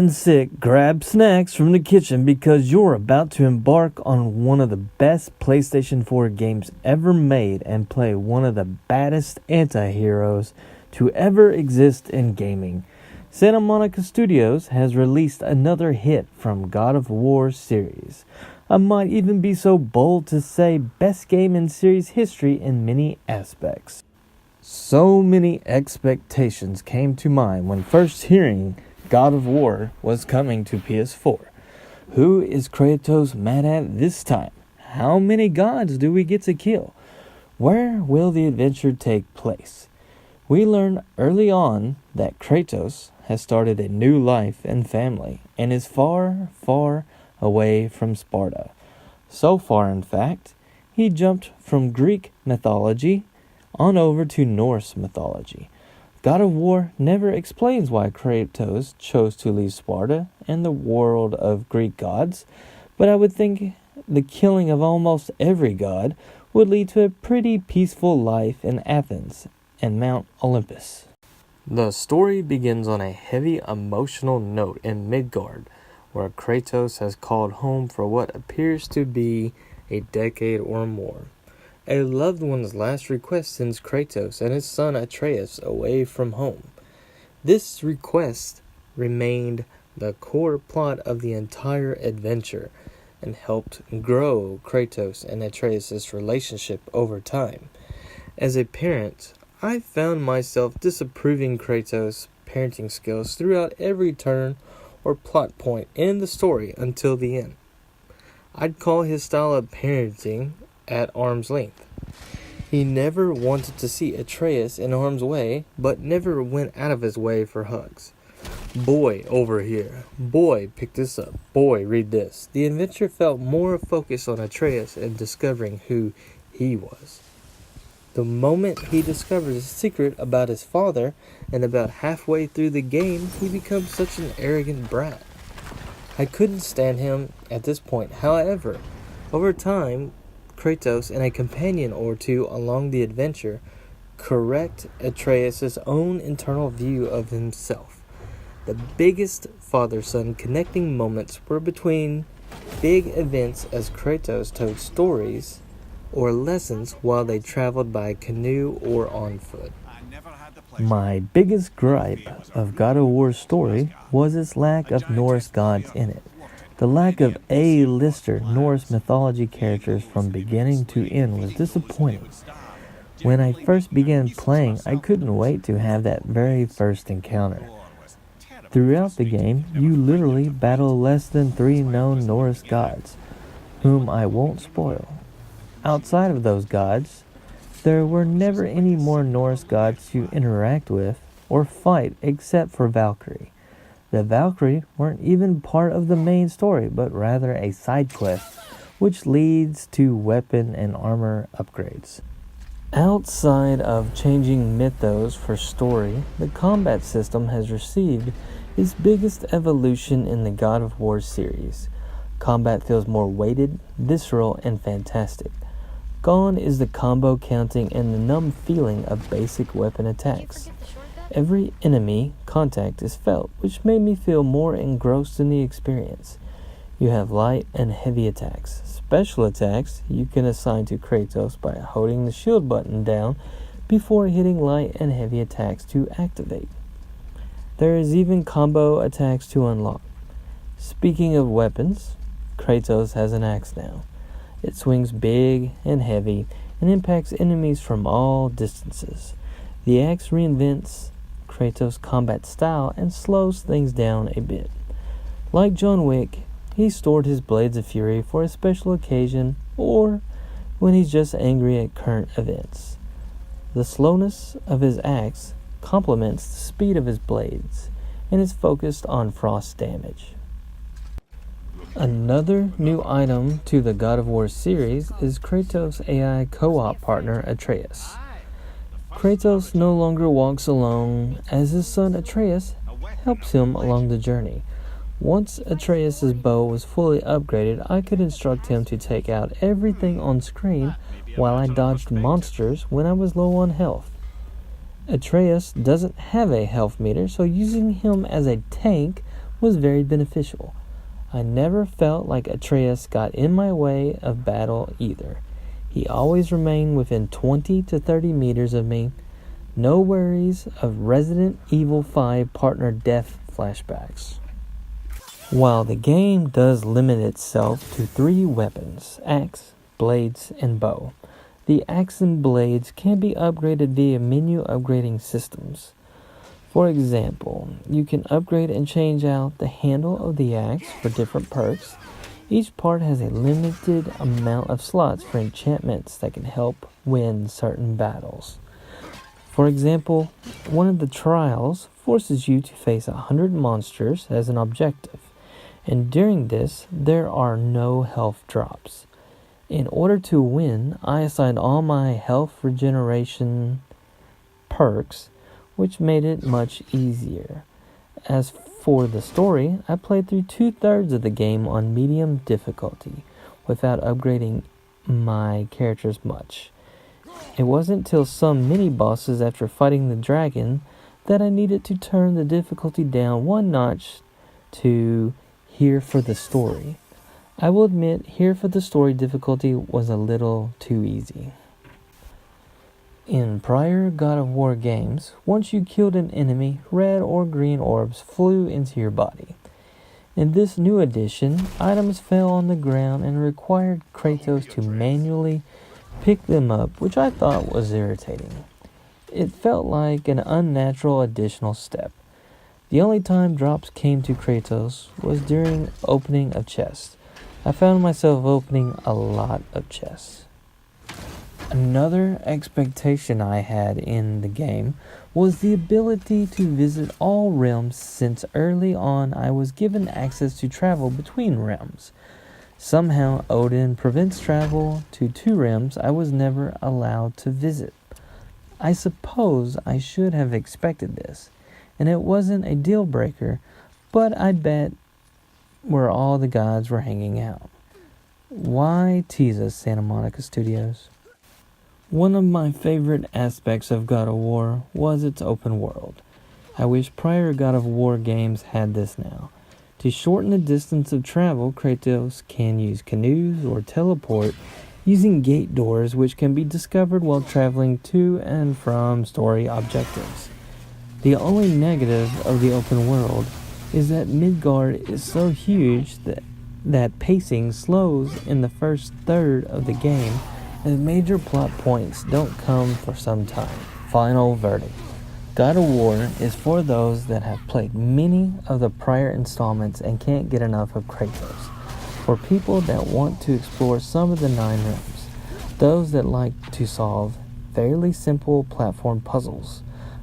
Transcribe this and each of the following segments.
and sit, grab snacks from the kitchen because you're about to embark on one of the best PlayStation 4 games ever made and play one of the baddest anti-heroes to ever exist in gaming. Santa Monica Studios has released another hit from God of War series. I might even be so bold to say best game in series history in many aspects. So many expectations came to mind when first hearing God of War was coming to PS4. Who is Kratos mad at this time? How many gods do we get to kill? Where will the adventure take place? We learn early on that Kratos has started a new life and family and is far, far away from Sparta. So far, in fact, he jumped from Greek mythology on over to Norse mythology. God of War never explains why Kratos chose to leave Sparta and the world of Greek gods, but I would think the killing of almost every god would lead to a pretty peaceful life in Athens and Mount Olympus. The story begins on a heavy emotional note in Midgard, where Kratos has called home for what appears to be a decade or more. A loved one's last request sends Kratos and his son Atreus away from home. This request remained the core plot of the entire adventure and helped grow Kratos and Atreus' relationship over time. As a parent, I found myself disapproving Kratos' parenting skills throughout every turn or plot point in the story until the end. I'd call his style of parenting at arm's length. He never wanted to see Atreus in harm's way, but never went out of his way for hugs. Boy, over here. Boy, pick this up. Boy, read this. The adventure felt more focused on Atreus and discovering who he was. The moment he discovers a secret about his father, and about halfway through the game, he becomes such an arrogant brat. I couldn't stand him at this point. However, over time, Kratos and a companion or two along the adventure correct Atreus' own internal view of himself. The biggest father-son connecting moments were between big events as Kratos told stories or lessons while they traveled by canoe or on foot. My biggest gripe of God of War's story was its lack of Norse gods in it. The lack of A-lister Norse mythology characters from beginning to end was disappointing. When I first began playing, I couldn't wait to have that very first encounter. Throughout the game, you literally battle less than 3 known Norse gods, whom I won't spoil. Outside of those gods, there were never any more Norse gods to interact with or fight except for Valkyrie. The Valkyrie weren't even part of the main story, but rather a side quest, which leads to weapon and armor upgrades. Outside of changing mythos for story, the combat system has received its biggest evolution in the God of War series. Combat feels more weighted, visceral, and fantastic. Gone is the combo counting and the numb feeling of basic weapon attacks. Every enemy contact is felt, which made me feel more engrossed in the experience. You have light and heavy attacks. Special attacks you can assign to Kratos by holding the shield button down before hitting light and heavy attacks to activate. There is even combo attacks to unlock. Speaking of weapons, Kratos has an axe now. It swings big and heavy and impacts enemies from all distances. The axe reinvents Kratos' combat style and slows things down a bit. Like John Wick, he stored his blades of fury for a special occasion or when he's just angry at current events. The slowness of his axe complements the speed of his blades and is focused on frost damage. Another new item to the God of War series is Kratos' AI co-op partner Atreus. Kratos no longer walks alone, as his son Atreus helps him along the journey. Once Atreus' bow was fully upgraded, I could instruct him to take out everything on screen while I dodged monsters when I was low on health. Atreus doesn't have a health meter, so using him as a tank was very beneficial. I never felt like Atreus got in my way of battle either. He always remained within 20 to 30 meters of me. No worries of Resident Evil 5 partner death flashbacks. While the game does limit itself to 3 weapons, axe, blades, and bow, the axe and blades can be upgraded via menu upgrading systems. For example, you can upgrade and change out the handle of the axe for different perks. Each part has a limited amount of slots for enchantments that can help win certain battles. For example, one of the trials forces you to face 100 monsters as an objective, and during this, there are no health drops. In order to win, I assigned all my health regeneration perks, which made it much easier. As for the story, I played through 2/3 of the game on medium difficulty, without upgrading my characters much. It wasn't till some mini-bosses after fighting the dragon that I needed to turn the difficulty down one notch to Here for the Story. I will admit, Here for the Story difficulty was a little too easy. In prior God of War games, once you killed an enemy, red or green orbs flew into your body. In this new edition, items fell on the ground and required Kratos to manually pick them up, which I thought was irritating. It felt like an unnatural additional step. The only time drops came to Kratos was during opening of chests. I found myself opening a lot of chests. Another expectation I had in the game was the ability to visit all realms, since early on I was given access to travel between realms. Somehow Odin prevents travel to 2 realms I was never allowed to visit. I suppose I should have expected this, and it wasn't a deal breaker, but I bet where all the gods were hanging out. Why tease us, Santa Monica Studios? One of my favorite aspects of God of War was its open world. I wish prior God of War games had this now. To shorten the distance of travel, Kratos can use canoes or teleport using gate doors, which can be discovered while traveling to and from story objectives. The only negative of the open world is that Midgard is so huge that pacing slows in the first third of the game, and major plot points don't come for some time. Final verdict. God of War is for those that have played many of the prior installments and can't get enough of Kratos. For people that want to explore some of the 9 realms. Those that like to solve fairly simple platform puzzles.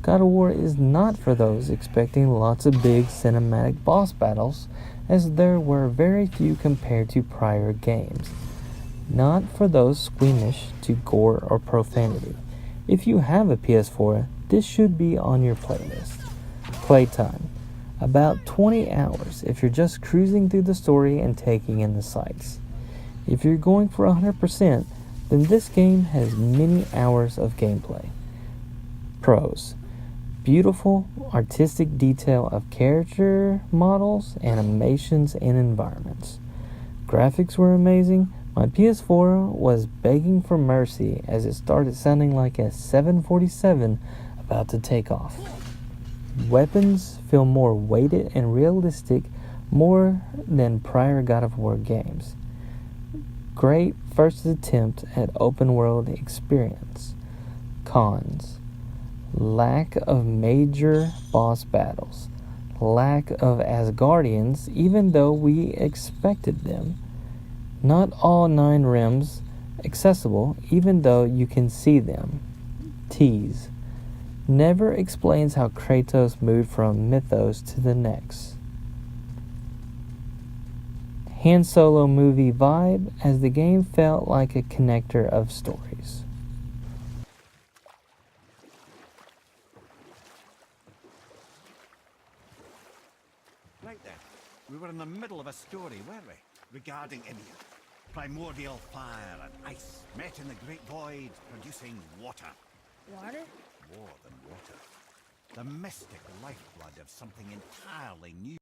God of War is not for those expecting lots of big cinematic boss battles, as there were very few compared to prior games. Not for those squeamish to gore or profanity. If you have a PS4, this should be on your playlist. Playtime. About 20 hours if you're just cruising through the story and taking in the sights. If you're going for 100%, then this game has many hours of gameplay. Pros. Beautiful, artistic detail of character models, animations, and environments. Graphics were amazing. My PS4 was begging for mercy as it started sounding like a 747 about to take off. Weapons feel more weighted and realistic, more than prior God of War games. Great first attempt at open world experience. Cons. Lack of major boss battles. Lack of Asgardians, even though we expected them. Not all 9 realms accessible, even though you can see them. Tease. Never explains how Kratos moved from mythos to the next. Han Solo movie vibe, as the game felt like a connector of stories. Right then, we were in the middle of a story, weren't we? Regarding Ymir. Primordial fire and ice met in the great void, producing water. Water? More than water. The mystic lifeblood of something entirely new.